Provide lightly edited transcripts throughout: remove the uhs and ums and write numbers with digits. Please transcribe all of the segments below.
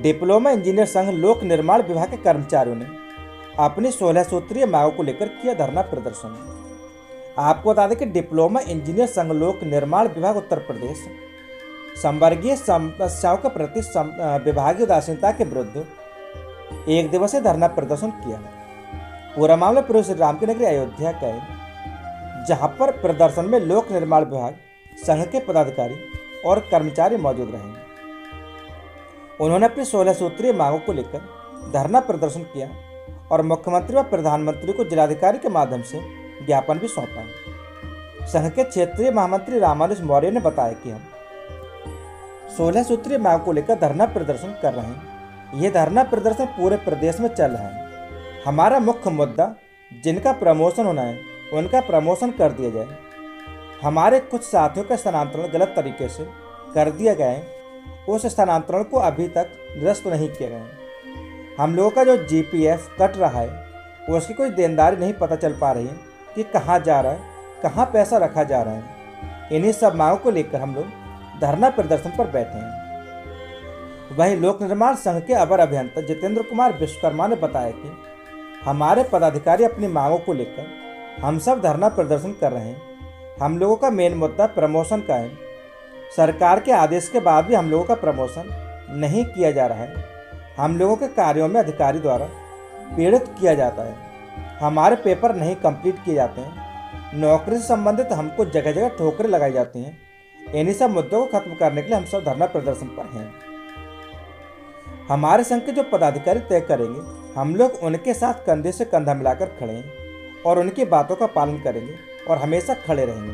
Diploma engineer संघ लोक निर्माण विभाग के कर्मचारियों ने अपनी 16 सूत्रीय मांगों को लेकर किया धरना प्रदर्शन। आपको बता दें कि डिप्लोमा इंजीनियर संघ लोक निर्माण विभाग उत्तर प्रदेश संवर्गीय समस्याओं के प्रति विभागीय उदासीनता के विरुद्ध एक दिवसीय धरना प्रदर्शन किया। पूरा मामला पूर्व श्री राम की नगरी अयोध्या का है, जहां पर प्रदर्शन में लोक निर्माण विभाग संघ के पदाधिकारी और कर्मचारी मौजूद रहे। उन्होंने अपनी 16 सूत्रीय मांगों को लेकर धरना प्रदर्शन किया और मुख्यमंत्री व प्रधानमंत्री को जिलाधिकारी के माध्यम से ज्ञापन भी सौंपा। संघ के क्षेत्रीय महामंत्री रामानुज मौर्य ने बताया कि हम 16 सूत्रीय मांगों को लेकर धरना प्रदर्शन कर रहे हैं। ये धरना प्रदर्शन पूरे प्रदेश में चल रहा है। हमारा मुख्य मुद्दा जिनका प्रमोशन होना है उनका प्रमोशन कर दिया जाए। हमारे कुछ साथियों का स्थानांतरण गलत तरीके से कर दिया गया है, उस स्थानांतरण को अभी तक निरस्त नहीं किया गया है। हम लोगों का जो जीपीएफ कट रहा है उसकी कोई देनदारी नहीं पता चल पा रही है कि कहाँ जा रहा है, कहाँ पैसा रखा जा रहा है। इन्हीं सब मांगों को लेकर हम लोग धरना प्रदर्शन पर बैठे हैं। वहीं लोक निर्माण संघ के अवर अभियंता जितेंद्र कुमार विश्वकर्मा ने बताया कि हमारे पदाधिकारी अपनी मांगों को लेकर हम सब धरना प्रदर्शन कर रहे हैं। हम लोगों का मेन मुद्दा प्रमोशन का है। सरकार के आदेश के बाद भी हम लोगों का प्रमोशन नहीं किया जा रहा है। हम लोगों के कार्यों में अधिकारी द्वारा पीड़ित किया जाता है। हमारे पेपर नहीं कंप्लीट किए जाते हैं। नौकरी से संबंधित हमको जगह जगह ठोकरें लगाई जाती हैं। इन्हीं सब मुद्दों को खत्म करने के लिए हम सब धरना प्रदर्शन पर हैं। हमारे संघ के जो पदाधिकारी तय करेंगे, हम लोग उनके साथ कंधे से कंधा मिलाकर खड़े हैं और उनकी बातों का पालन करेंगे और हमेशा खड़े रहेंगे।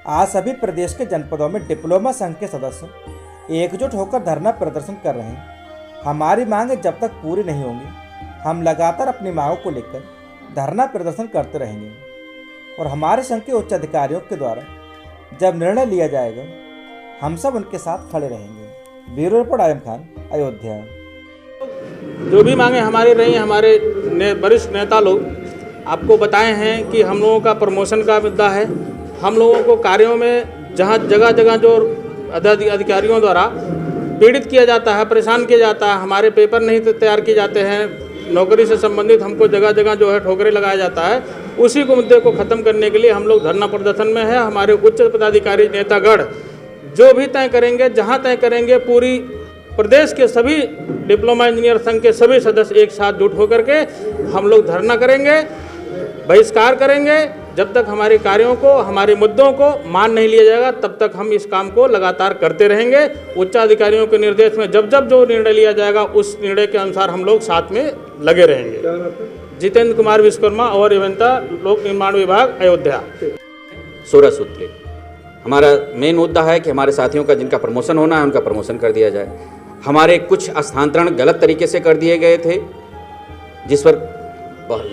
आज सभी प्रदेश के जनपदों में डिप्लोमा संघ के सदस्य एकजुट होकर धरना प्रदर्शन कर रहे हैं। हमारी मांगें जब तक पूरी नहीं होंगी, हम लगातार अपनी मांगों को लेकर धरना प्रदर्शन करते रहेंगे और हमारे संघ के उच्च अधिकारियों के द्वारा जब निर्णय लिया जाएगा, हम सब उनके साथ खड़े रहेंगे। Bureau report Azam Khan, Ayodhya. जो भी मांगे हमारी रही, हमारे वरिष्ठ नेता लोग आपको बताए हैं कि हम लोगों का प्रमोशन का मुद्दा है। हम लोगों को कार्यों में जहाँ जगह जगह जो अधिकारियों द्वारा पीड़ित किया जाता है, परेशान किया जाता है, हमारे पेपर नहीं तैयार किए जाते हैं, नौकरी से संबंधित हमको जगह जगह जो है ठोकरें लगाया जाता है, उसी को मुद्दे को ख़त्म करने के लिए हम लोग धरना प्रदर्शन में है। हमारे उच्च पदाधिकारी नेतागण जो भी तय करेंगे, जहाँ तय करेंगे, पूरी प्रदेश के सभी डिप्लोमा इंजीनियर संघ के सभी सदस्य एक साथ जुट होकर के हम लोग धरना करेंगे, बहिष्कार करेंगे। जब तक हमारे कार्यों को, हमारे मुद्दों को मान नहीं लिया जाएगा, तब तक हम इस काम को लगातार करते रहेंगे। उच्चाधिकारियों के निर्देश में जब जब जो निर्णय लिया जाएगा, उस निर्णय के अनुसार हम लोग साथ में लगे रहेंगे। जितेंद्र कुमार विश्वकर्मा और अभियंता लोक निर्माण विभाग, अयोध्या। 16 सूत्री हमारा मेन मुद्दा है कि हमारे साथियों का जिनका प्रमोशन होना है उनका प्रमोशन कर दिया जाए। हमारे कुछ स्थानांतरण गलत तरीके से कर दिए गए थे, जिस पर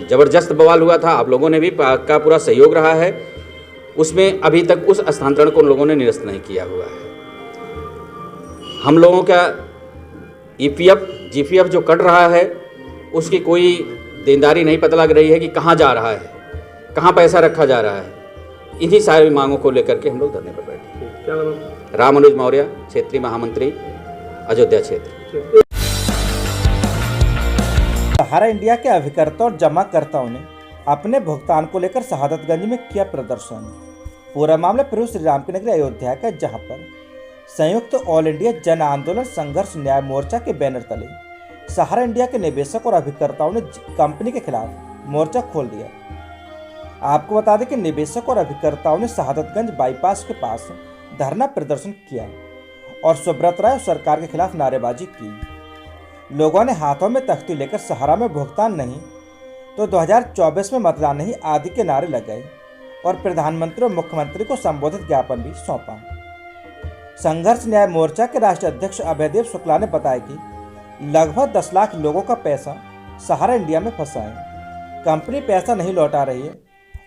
ज़बरदस्त बवाल हुआ था। आप लोगों ने भी का पूरा सहयोग रहा है। उसमें अभी तक उस स्थानांतरण को लोगों ने निरस्त नहीं किया हुआ है। हम लोगों का ईपीएफ जीपीएफ जो कट रहा है, उसकी कोई देनदारी नहीं पता लग रही है कि कहाँ जा रहा है, कहाँ पैसा रखा जा रहा है। इन्हीं सारी मांगों को लेकर के हम लोग धरने पर बैठे। रामानुज मौर्य, क्षेत्रीय महामंत्री, अयोध्या क्षेत्र। सहारा इंडिया के अभिकर्ता और जमाकर्ताओं ने अपने भुगतान को लेकर शहादतगंज में किया प्रदर्शन। पूरा मामला पूर्व श्री राम की नगरी अयोध्या का, जहां पर संयुक्त ऑल इंडिया जन आंदोलन संघर्ष न्याय मोर्चा के बैनर तले सहारा इंडिया के निवेशक और अभिकर्ताओं ने कंपनी के खिलाफ मोर्चा खोल दिया। आपको बता दें कि निवेशक और अभिकर्ताओं ने शहादतगंज बाईपास के पास धरना प्रदर्शन किया और सुब्रत राय और सरकार के खिलाफ नारेबाजी की। लोगों ने हाथों में तख्ती लेकर सहारा में भुगतान नहीं तो 2024 में मतदान नहीं आदि के नारे लगाए और प्रधानमंत्री और मुख्यमंत्री को संबोधित ज्ञापन भी सौंपा। संघर्ष न्याय मोर्चा के राष्ट्रीय अध्यक्ष अभयदेव शुक्ला ने बताया कि लगभग 10 लाख लोगों का पैसा सहारा इंडिया में फंसा है। कंपनी पैसा नहीं लौटा रही है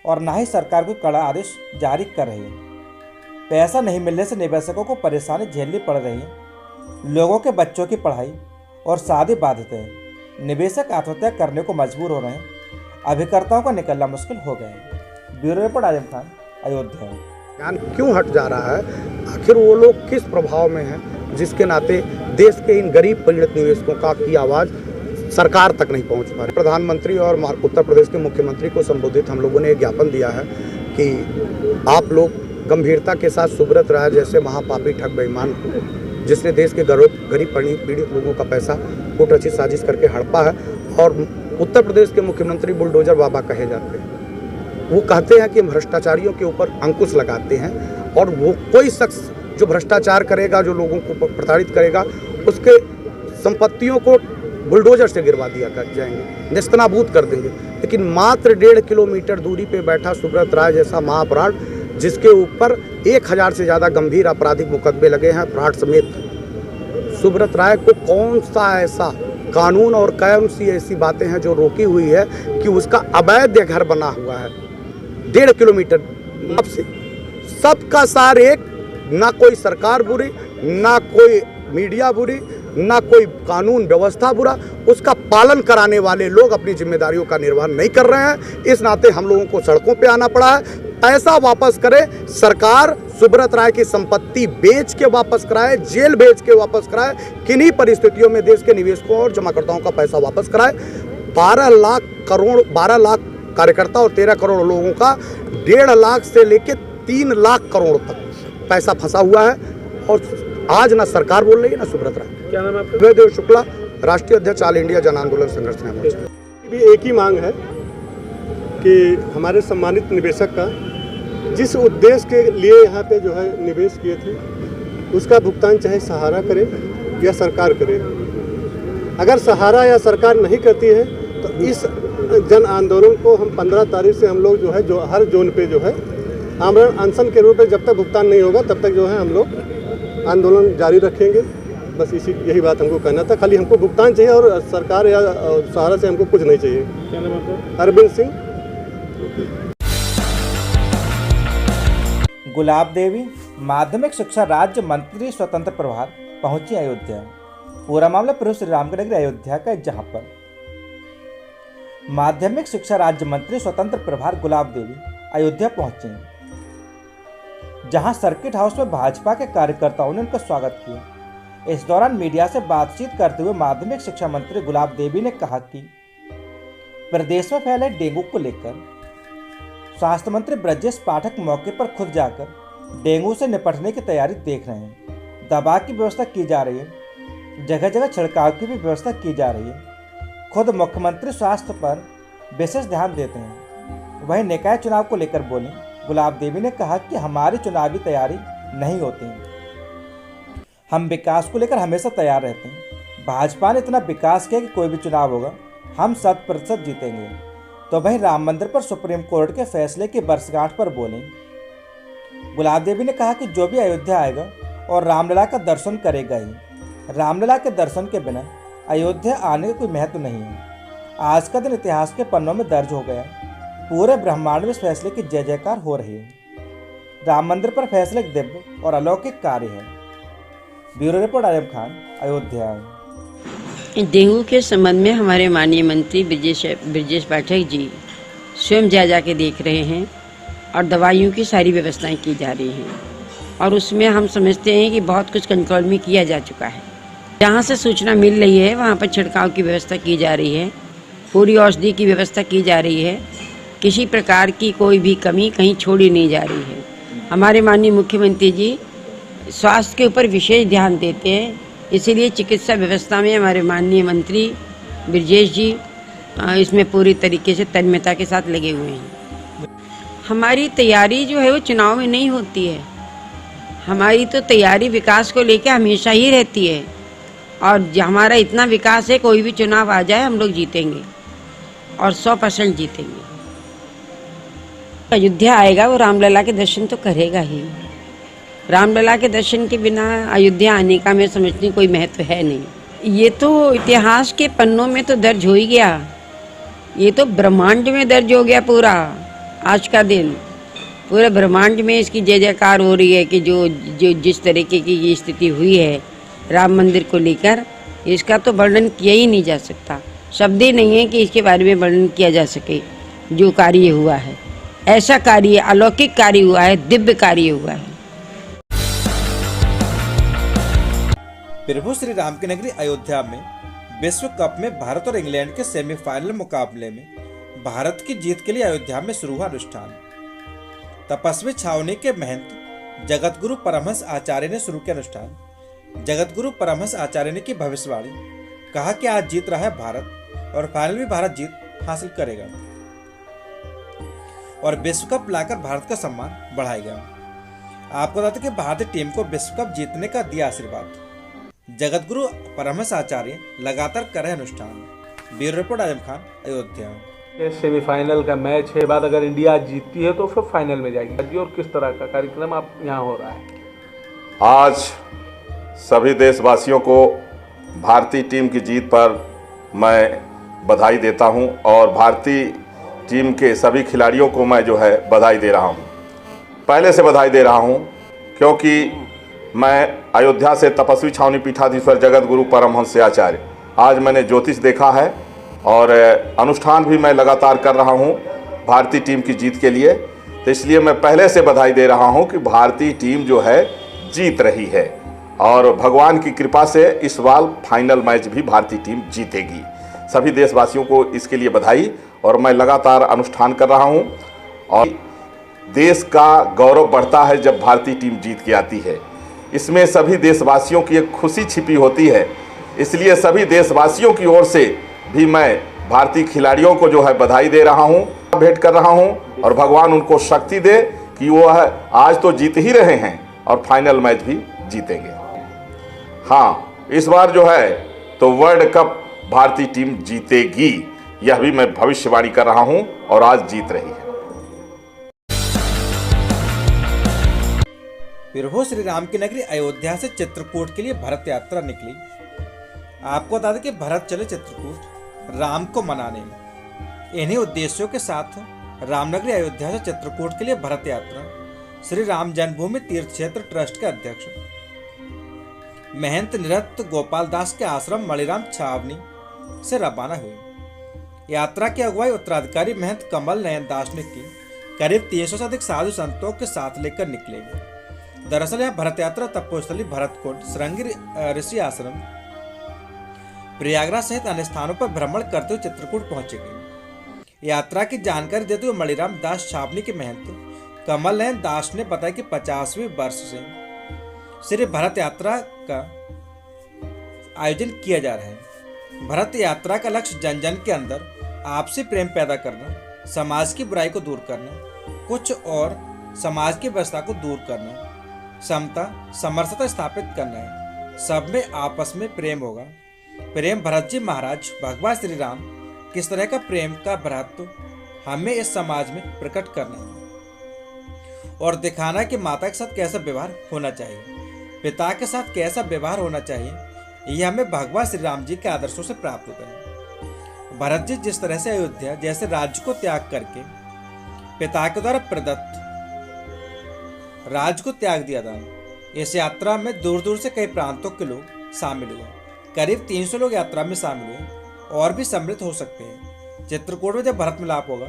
और न ही सरकार कोई कड़ा आदेश जारी कर रही है। पैसा नहीं मिलने से निवेशकों को परेशानी झेलनी पड़ रही है। लोगों के बच्चों की पढ़ाई और शादी बाधित है। निवेशक आत्महत्या करने को मजबूर हो रहे हैं। अभिकर्ताओं का निकलना मुश्किल हो गया है। Bureau report Azam Khan, Ayodhya. ज्ञान क्यों हट जा रहा है, आखिर वो लोग किस प्रभाव में हैं, जिसके नाते देश के इन गरीब पीड़ित निवेशकों की आवाज़ सरकार तक नहीं पहुंच पा रही। प्रधानमंत्री और उत्तर प्रदेश के मुख्यमंत्री को संबोधित हम लोगों ने एक ज्ञापन दिया है कि आप लोग गंभीरता के साथ सुब्रत राय जैसे महापापी ठग बेईमान को, जिसने देश के गरीब पीड़ित लोगों का पैसा कूट रचित साजिश करके हड़पा है, और उत्तर प्रदेश के मुख्यमंत्री बुलडोजर बाबा कहे जाते हैं। वो कहते हैं कि भ्रष्टाचारियों के ऊपर अंकुश लगाते हैं, और वो कोई शख्स जो भ्रष्टाचार करेगा, जो लोगों को प्रताड़ित करेगा, उसके संपत्तियों को बुलडोजर से गिरवा दिया कर जाएंगे, नेस्तनाबूद कर देंगे। लेकिन मात्र 1.5 किलोमीटर दूरी पे बैठा सुब्रत राय जैसा महाअपराध, जिसके ऊपर 1000 से ज़्यादा गंभीर आपराधिक मुकदमे लगे हैं अपराध समेत, सुब्रत राय को कौन सा ऐसा कानून और कौन सी ऐसी बातें हैं जो रोकी हुई है कि उसका अवैध घर बना हुआ है 1.5 किलोमीटर अब से। सबका सार एक, ना कोई सरकार बुरी, ना कोई मीडिया बुरी, ना कोई कानून व्यवस्था बुरा, उसका पालन कराने वाले लोग अपनी जिम्मेदारियों का निर्वहन नहीं कर रहे हैं। इस नाते हम लोगों को सड़कों पे आना पड़ा है। पैसा वापस करे सरकार, सुब्रत राय की संपत्ति बेच के वापस कराए, जेल बेच के वापस कराए, किन्हीं परिस्थितियों में देश के निवेशकों और जमाकर्ताओं का पैसा वापस कराए। 12 लाख कार्यकर्ता और 13 करोड़ लोगों का 1.5 लाख से लेकर 3 लाख करोड़ तक पैसा फंसा हुआ है, और आज ना सरकार बोल रही है ना सुब्रत राय। क्या नाम है आपका? जयदेव शुक्ला, राष्ट्रीय अध्यक्ष ऑल इंडिया जन आंदोलन संघर्ष न्याय भी एक ही मांग है कि हमारे सम्मानित निवेशक का जिस उद्देश्य के लिए यहाँ पे जो है निवेश किए थे, उसका भुगतान चाहे सहारा करे या सरकार करे। अगर सहारा या सरकार नहीं करती है तो इस जन आंदोलन को हम 15 तारीख से हम लोग जो है जो हर जोन पे जो है आमरण अनशन के रूप में जब तक भुगतान नहीं होगा तब तक जो है हम लोग आंदोलन जारी रखेंगे। बस यही बात हमको कहना था। खाली हमको भुगतान चाहिए और सरकार या सहारा से हमको कुछ नहीं चाहिए। क्या नाम है आपका? अरविंद सिंह। गुलाब देवी माध्यमिक शिक्षा राज्य मंत्री स्वतंत्र प्रभार पहुंची अयोध्या। पूरा मामला प्रभु श्री राम की नगरी अयोध्या का, जहां पर माध्यमिक शिक्षा राज्य मंत्री स्वतंत्र प्रभार गुलाब देवी अयोध्या पहुंचे, जहां सर्किट हाउस में भाजपा के कार्यकर्ताओं ने उनका स्वागत किया। इस दौरान मीडिया से बातचीत करते हुए माध्यमिक शिक्षा मंत्री गुलाब देवी ने कहा कि प्रदेश में फैले डेंगू को लेकर स्वास्थ्य मंत्री ब्रजेश पाठक मौके पर खुद जाकर डेंगू से निपटने की तैयारी देख रहे हैं। दवा की व्यवस्था की जा रही है, जगह जगह छिड़काव की भी व्यवस्था की जा रही है। खुद मुख्यमंत्री स्वास्थ्य पर विशेष ध्यान देते हैं। वहीं निकाय चुनाव को लेकर बोली गुलाब देवी ने कहा कि हमारी चुनावी तैयारी नहीं होती, हम विकास को लेकर हमेशा तैयार रहते हैं। भाजपा ने इतना विकास किया कि कोई भी चुनाव होगा हम 100% जीतेंगे। तो वहीं राम मंदिर पर सुप्रीम कोर्ट के फैसले की वर्षगांठ पर बोले गुलाब देवी ने कहा कि जो भी अयोध्या आएगा और रामलला का दर्शन करेगा ही। रामलला के दर्शन के बिना अयोध्या आने का कोई महत्व नहीं है। आज का दिन इतिहास के पन्नों में दर्ज हो गया। पूरे ब्रह्मांड में इस फैसले की जय जयकार हो रही है। राम मंदिर पर फैसले एक दिव्य और अलौकिक कार्य है। Bureau report Azam Khan, Ayodhya. Dengue के संबंध में हमारे माननीय मंत्री ब्रजेश पाठक जी स्वयं जा के देख रहे हैं और दवाइयों की सारी व्यवस्थाएं की जा रही हैं, और उसमें हम समझते हैं कि बहुत कुछ कंट्रोल में किया जा चुका है। जहाँ से सूचना मिल रही है वहाँ पर छिड़काव की व्यवस्था की जा रही है, पूरी औषधि की व्यवस्था की जा रही है। किसी प्रकार की कोई भी कमी कहीं छोड़ी नहीं जा रही है। हमारे माननीय मुख्यमंत्री जी स्वास्थ्य के ऊपर विशेष ध्यान देते हैं, इसीलिए चिकित्सा व्यवस्था में हमारे माननीय मंत्री ब्रजेश जी इसमें पूरी तरीके से तन्मयता के साथ लगे हुए हैं। हमारी तैयारी जो है वो चुनाव में नहीं होती है। हमारी तो तैयारी विकास को लेकर हमेशा ही रहती है, और हमारा इतना विकास है कोई भी चुनाव आ जाए हम लोग जीतेंगे और 100% जीतेंगे। अयोध्या आएगा वो रामलला के दर्शन तो करेगा ही। रामलला के दर्शन के बिना अयोध्या आने का मैं समझती कोई महत्व है नहीं। ये तो इतिहास के पन्नों में तो दर्ज हो ही गया, ये तो ब्रह्मांड में दर्ज हो गया। पूरा आज का दिन पूरे ब्रह्मांड में इसकी जय जयकार हो रही है कि जो जिस तरीके की ये स्थिति हुई है राम मंदिर को लेकर, इसका तो वर्णन किया ही नहीं जा सकता। शब्द ही नहीं है कि इसके बारे में वर्णन किया जा सके। जो कार्य हुआ है, ऐसा कार्य, अलौकिक कार्य हुआ है, दिव्य कार्य हुआ है। प्रभु श्री राम की नगरी अयोध्या में विश्व कप में भारत और इंग्लैंड के सेमीफाइनल मुकाबले में भारत की जीत के लिए अयोध्या में शुरू हुआ अनुष्ठान। तपस्वी छावनी के महंत जगतगुरु परमहंस आचार्य ने शुरू किया अनुष्ठान। जगतगुरु परमहंस आचार्य ने की भविष्यवाणी, कहा कि आज जीत रहा है भारत और फाइनल भी भारत जीत हासिल करेगा और विश्व कप लाकर भारत का सम्मान बढ़ाएगा। आपको बता दें कि भारतीय टीम को विश्व कप जीतने का दिया आशीर्वाद। जगतगुरु परमहंस आचार्य लगातार कर रहे अनुष्ठान। Bureau report Azam Khan, Ayodhya. ये सेमीफाइनल का मैच है, बाद अगर इंडिया जीतती है तो फिर फाइनल में जाएगी। और किस तरह का कार्यक्रम आप यहाँ हो रहा है? आज सभी देशवासियों को भारतीय टीम की जीत पर मैं बधाई देता हूं और भारतीय टीम के सभी खिलाड़ियों को मैं बधाई दे रहा हूं। पहले से बधाई दे रहा हूं क्योंकि मैं अयोध्या से तपस्वी छावनी पीठाधीश्वर जगतगुरु परमहंस आचार्य, आज मैंने ज्योतिष देखा है और अनुष्ठान भी मैं लगातार कर रहा हूं भारतीय टीम की जीत के लिए। तो इसलिए मैं पहले से बधाई दे रहा हूं कि भारतीय टीम जीत रही है और भगवान की कृपा से इस बार फाइनल मैच भी भारतीय टीम जीतेगी। सभी देशवासियों को इसके लिए बधाई। और मैं लगातार अनुष्ठान कर रहा हूं और देश का गौरव बढ़ता है जब भारतीय टीम जीत के आती है। इसमें सभी देशवासियों की एक खुशी छिपी होती है, इसलिए सभी देशवासियों की ओर से भी मैं भारतीय खिलाड़ियों को बधाई दे रहा हूं, भेंट कर रहा हूं और भगवान उनको शक्ति दे कि वो आज तो जीत ही रहे हैं और फाइनल मैच भी जीतेंगे। हाँ, इस बार तो वर्ल्ड कप भारतीय टीम जीतेगी, यह भी मैं भविष्यवाणी कर रहा हूं और आज जीत रही है। प्रभु श्री राम की नगरी अयोध्या से चित्रकूट के लिए भरत यात्रा निकली। आपको बता दें कि भरत चले चित्रकूट राम को मनाने। इन्हीं उद्देश्यों के साथ रामनगरी अयोध्या से चित्रकूट के लिए भरत यात्रा श्री राम जन्मभूमि तीर्थ क्षेत्र ट्रस्ट के अध्यक्ष महंत निरत गोपाल दास के आश्रम मणिराम छावनी से रवाना हुई। यात्रा की अगुवाई उत्तराधिकारी महंत कमल नयन दास ने की। करीब 300 से अधिक साधु संतों के साथ लेकर निकले। दरअसल यह भरत यात्रा तपोस्थली भरतकुंड, श्रृंगी ऋषि आश्रम, प्रयागराज सहित अन्य स्थानों पर भ्रमण करते हुए चित्रकूट पहुंचेगी। यात्रा की जानकारी देते हुए मणिराम दास छावनी के महंत कमल नयन दास ने बताया कि 50वें वर्ष से श्री भरत यात्रा का आयोजन किया जा रहा है। भरत यात्रा का लक्ष्य जन जन के अंदर आपसी प्रेम पैदा करना, समाज की बुराई को दूर करना, कुछ और समाज की व्यवस्था को दूर करना, समता समरसता स्थापित करना है। सब में आपस में प्रेम होगा। प्रेम भरत जी महाराज भगवान श्री राम किस तरह का प्रेम का भ्रातृ हमें इस समाज में प्रकट करना है और दिखाना कि माता के साथ कैसा व्यवहार होना चाहिए, पिता के साथ कैसा व्यवहार होना चाहिए, यह हमें भगवान श्री राम जी के आदर्शों से प्राप्त होता है। भरत जी जिस तरह से अयोध्या जैसे राज्य को त्याग करके पिता के द्वारा प्रदत्त राज्य को त्याग दिया था। इस यात्रा में दूर दूर से कई प्रांतों के लोग शामिल हुए। करीब 300 लोग यात्रा में शामिल हुए और भी सम्मिलित हो सकते हैं। चित्रकूट में जब भरत मिलाप होगा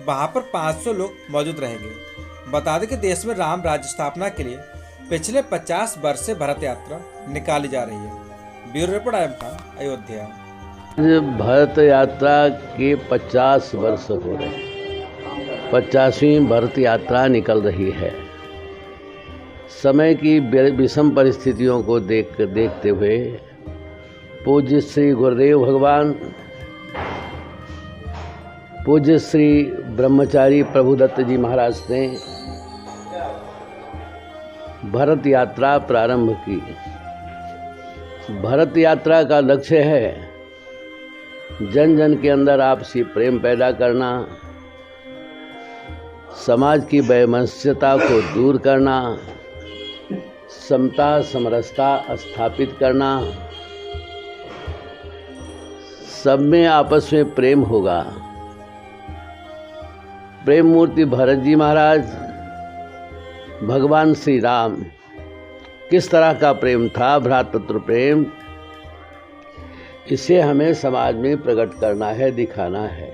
वहां पर 500 लोग मौजूद रहेंगे। बता दें कि देश में राम राज्य स्थापना के लिए पिछले 50 वर्ष से भरत यात्रा निकाली जा रही है। Bureau report Azam Khan, Ayodhya. भरत यात्रा के 50 वर्ष हो रहे, 50वीं भरत यात्रा निकल रही है। समय की विषम परिस्थितियों को देखते हुए पूज्य श्री गुरुदेव भगवान, पूज्य श्री ब्रह्मचारी प्रभुदत्त जी महाराज ने भरत यात्रा प्रारंभ की। भरत यात्रा का लक्ष्य है जन जन के अंदर आपसी प्रेम पैदा करना, समाज की वैमनस्यता को दूर करना, समता समरसता स्थापित करना, सब में आपस में प्रेम होगा। प्रेम मूर्ति भरत जी महाराज, भगवान श्री राम किस तरह का प्रेम था, भ्रातृत्व प्रेम, इसे हमें समाज में प्रकट करना है, दिखाना है।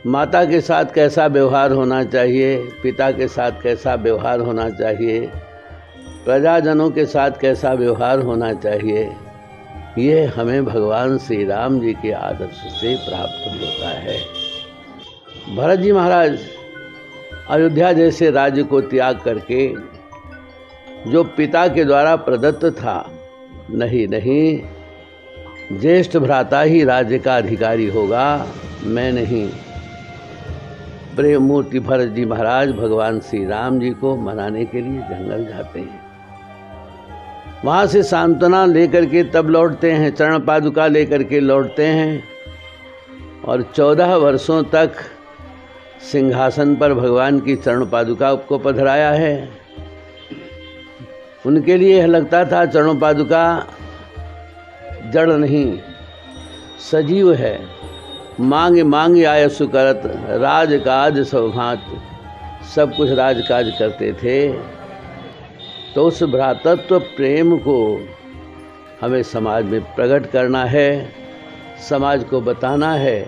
माता के साथ कैसा व्यवहार होना चाहिए, पिता के साथ कैसा व्यवहार होना चाहिए, प्रजाजनों के साथ कैसा व्यवहार होना चाहिए, ये हमें भगवान श्री राम जी के आदर्श से प्राप्त होता है। भरत जी महाराज अयोध्या जैसे राज्य को त्याग करके, जो पिता के द्वारा प्रदत्त था, नहीं, ज्येष्ठ भ्राता ही राज्य का अधिकारी होगा, मैं नहीं। प्रेम मूर्ति भरत जी महाराज भगवान श्री राम जी को मनाने के लिए जंगल जाते हैं। वहाँ से सांत्वना लेकर के तब लौटते हैं, चरण पादुका लेकर के लौटते हैं, और 14 वर्षों तक सिंहासन पर भगवान की चरण पादुका को पधराया है। उनके लिए यह लगता था चरण पादुका जड़ नहीं, सजीव है। मांगे मांगे आयसु करत, राजकाज सौभात, सब कुछ राजकाज करते थे। तो उस भ्रातृत्व प्रेम को हमें समाज में प्रकट करना है, समाज को बताना है।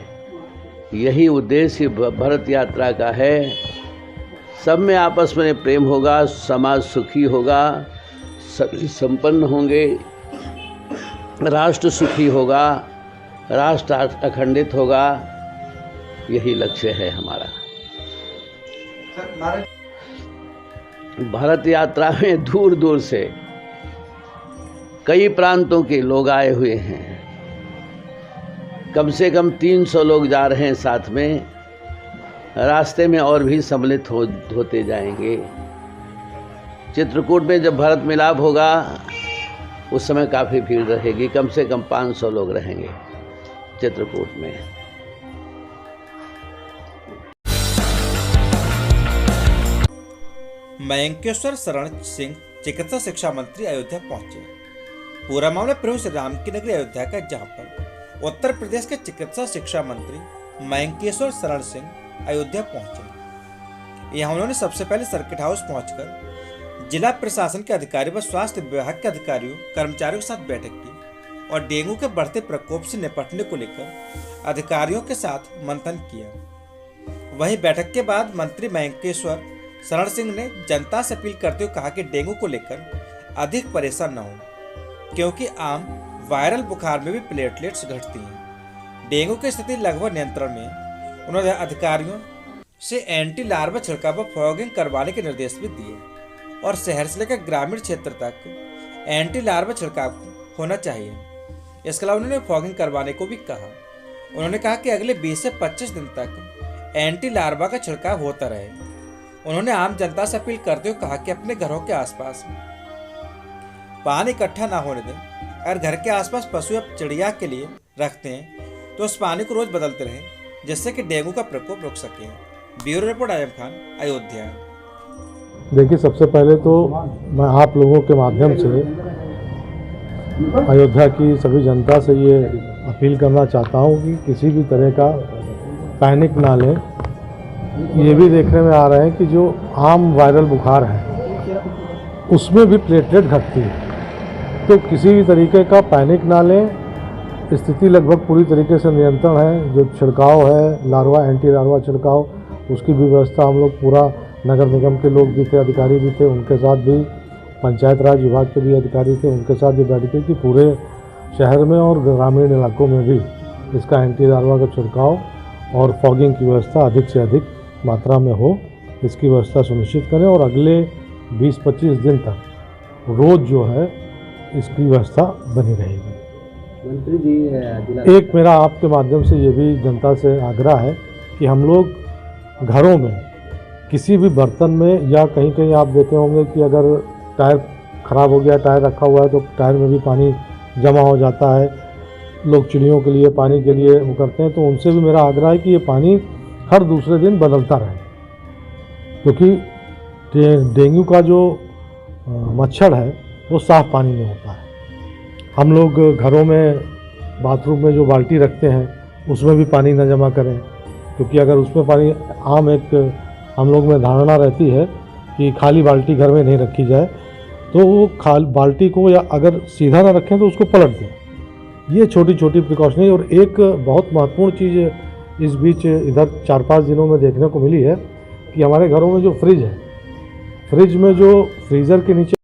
यही उद्देश्य भरत यात्रा का है। सब में आपस में प्रेम होगा, समाज सुखी होगा, सभी संपन्न होंगे, राष्ट्र सुखी होगा, राष्ट्र अखंडित होगा। यही लक्ष्य है हमारा। भारत यात्रा में दूर दूर से कई प्रांतों के लोग आए हुए हैं। कम से कम 300 लोग जा रहे हैं साथ में। रास्ते में और भी सम्मिलित होते जाएंगे। चित्रकूट में जब भारत मिलाप होगा उस समय काफ़ी भीड़ रहेगी, कम से कम 500 लोग रहेंगे चित्रकूट में। मयंकेश्वर शरण सिंह चिकित्सा शिक्षा मंत्री अयोध्या पहुंचे। पूरा मामला प्रभु श्री राम की नगरी अयोध्या का, जहां पर उत्तर प्रदेश के चिकित्सा शिक्षा मंत्री मयंकेश्वर शरण सिंह अयोध्या पहुंचे। यहां उन्होंने सबसे पहले सर्किट हाउस पहुंचकर जिला प्रशासन के अधिकारी व स्वास्थ्य विभाग के अधिकारियों कर्मचारियों के साथ बैठक की और डेंगू के बढ़ते प्रकोप से निपटने को लेकर अधिकारियों के साथ मंथन किया। वहीं बैठक के बाद मंत्री मयंकेश्वर शरण सिंह ने जनता से अपील करते हुए कहा कि डेंगू को लेकर अधिक परेशान न हो, क्योंकि आम वायरल बुखार में भी प्लेटलेट्स घटती हैं। डेंगू की स्थिति लगभग नियंत्रण में। उन्होंने अधिकारियों से एंटी लार्वा छिड़काव व फॉगिंग करवाने के निर्देश भी दिए और शहर से लेकर ग्रामीण क्षेत्र तक एंटी लार्वा छिड़काव होना चाहिए। इसके अलावा उन्होंने फॉगिंग करवाने को भी कहा। उन्होंने कहा कि अगले 20 से 25 दिन तक एंटी लार्वा का छिड़काव होता रहे। उन्होंने आम जनता से अपील करते हुए कहा कि अपने घरों के आसपास पानी इकट्ठा ना होने दें। अगर घर के आसपास पशु या चिड़िया के लिए रखते हैं तो उस पानी को रोज बदलते रहें, जिससे कि डेंगू का प्रकोप रुक सके। Bureau report Azam Khan, Ayodhya. देखिए, सबसे पहले तो मैं आप लोगों के माध्यम से अयोध्या की सभी जनता से ये अपील करना चाहता हूँ कि किसी भी तरह का पैनिक ना लें। ये भी देखने में आ रहा है कि जो आम वायरल बुखार है उसमें भी प्लेटलेट घटती है, तो किसी भी तरीके का पैनिक ना लें। स्थिति लगभग पूरी तरीके से नियंत्रण है। जो छिड़काव है लार्वा, एंटी लार्वा छिड़काव, उसकी भी व्यवस्था हम लोग पूरा नगर निगम के लोग भी थे, अधिकारी भी थे, उनके साथ भी पंचायत राज विभाग के भी अधिकारी थे, उनके साथ भी बैठ के कि पूरे शहर में और ग्रामीण इलाकों में भी इसका एंटी लार्वा का छिड़काव और फॉगिंग की व्यवस्था अधिक से अधिक मात्रा में हो, इसकी व्यवस्था सुनिश्चित करें और अगले 20-25 दिन तक रोज़ जो है इसकी व्यवस्था बनी रहेगी। मंत्री जी, एक मेरा आपके माध्यम से ये भी जनता से आग्रह है कि हम लोग घरों में किसी भी बर्तन में या कहीं कहीं आप देखे होंगे कि अगर टायर ख़राब हो गया, टायर रखा हुआ है तो टायर में भी पानी जमा हो जाता है। लोग चिड़ियों के लिए पानी के लिए वो करते हैं, तो उनसे भी मेरा आग्रह है कि ये पानी हर दूसरे दिन बदलता रहे, क्योंकि डेंगू का जो मच्छर है वो साफ़ पानी में होता है। हम लोग घरों में बाथरूम में जो बाल्टी रखते हैं उसमें भी पानी न जमा करें, क्योंकि अगर उसमें पानी आम एक हम लोग में धारणा रहती है कि खाली बाल्टी घर में नहीं रखी जाए, तो वो बाल्टी को या अगर सीधा ना रखें तो उसको पलट दें। ये छोटी छोटी प्रिकॉशनरी। और एक बहुत महत्वपूर्ण चीज़ इस बीच इधर 4-5 दिनों में देखने को मिली है कि हमारे घरों में जो फ्रिज है, फ्रिज में जो फ्रीज़र के नीचे